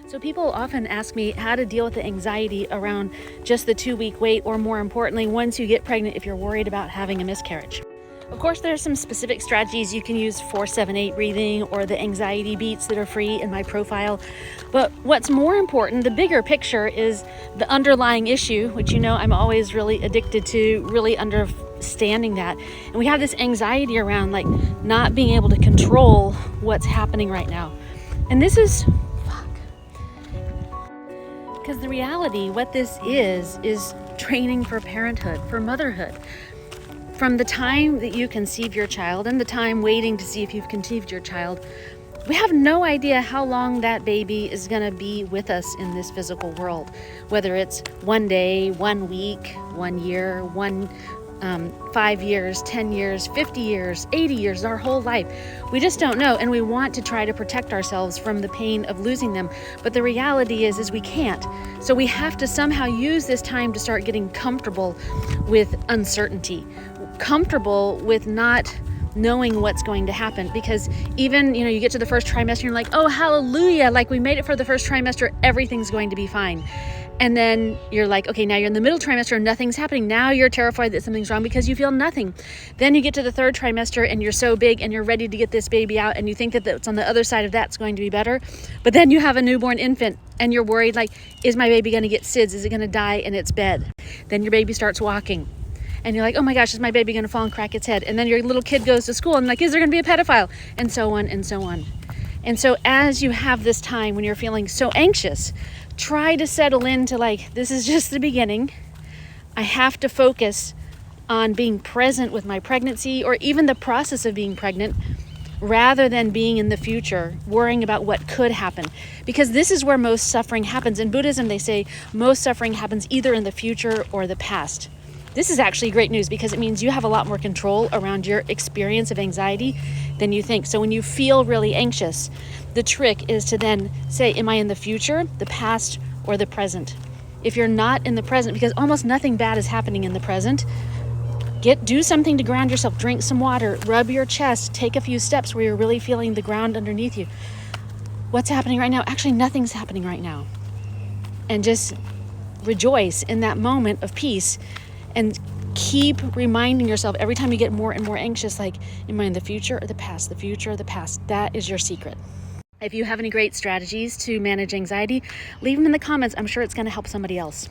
So people often ask me how to deal with the anxiety around just the 2-week wait, or more importantly, once you get pregnant, if you're worried about having a miscarriage. Of course, there are some specific strategies you can use, 4-7-8 breathing or the anxiety beats that are free in my profile. But what's more important, the bigger picture, is the underlying issue, which I'm always really addicted to, really understanding that. And we have this anxiety around like not being able to control what's happening right now. And this is because the reality, what this is training for parenthood, for motherhood. From the time that you conceive your child and the time waiting to see if you've conceived your child, we have no idea how long that baby is going to be with us in this physical world. Whether it's 1 day, 1 week, 1 year, 5 years, 10 years, 50 years, 80 years, our whole life. We just don't know, and we want to try to protect ourselves from the pain of losing them. But the reality is we can't. So we have to somehow use this time to start getting comfortable with uncertainty, comfortable with not knowing what's going to happen. Because even, you get to the first trimester, you're like, oh, hallelujah, like we made it for the first trimester, everything's going to be fine. And then you're like, okay, now you're in the middle trimester and nothing's happening. Now you're terrified that something's wrong because you feel nothing. Then you get to the third trimester and you're so big and you're ready to get this baby out, and you think that what's on the other side of that's going to be better. But then you have a newborn infant and you're worried, like, is my baby going to get SIDS? Is it going to die in its bed? Then your baby starts walking. And you're like, oh my gosh, is my baby going to fall and crack its head? And then your little kid goes to school and like, is there going to be a pedophile? And so on and so on. And so as you have this time when you're feeling so anxious, try to settle into like, this is just the beginning. I have to focus on being present with my pregnancy, or even the process of being pregnant, rather than being in the future, worrying about what could happen. Because this is where most suffering happens. In Buddhism, they say most suffering happens either in the future or the past. This is actually great news because it means you have a lot more control around your experience of anxiety than you think. So when you feel really anxious, the trick is to then say, am I in the future, the past, or the present? If you're not in the present, because almost nothing bad is happening in the present, do something to ground yourself. Drink some water, rub your chest, take a few steps where you're really feeling the ground underneath you. What's happening right now? Actually, nothing's happening right now. And just rejoice in that moment of peace. And keep reminding yourself every time you get more and more anxious, like, am I in the future or the past? The future or the past? That is your secret. If you have any great strategies to manage anxiety, leave them in the comments. I'm sure it's going to help somebody else.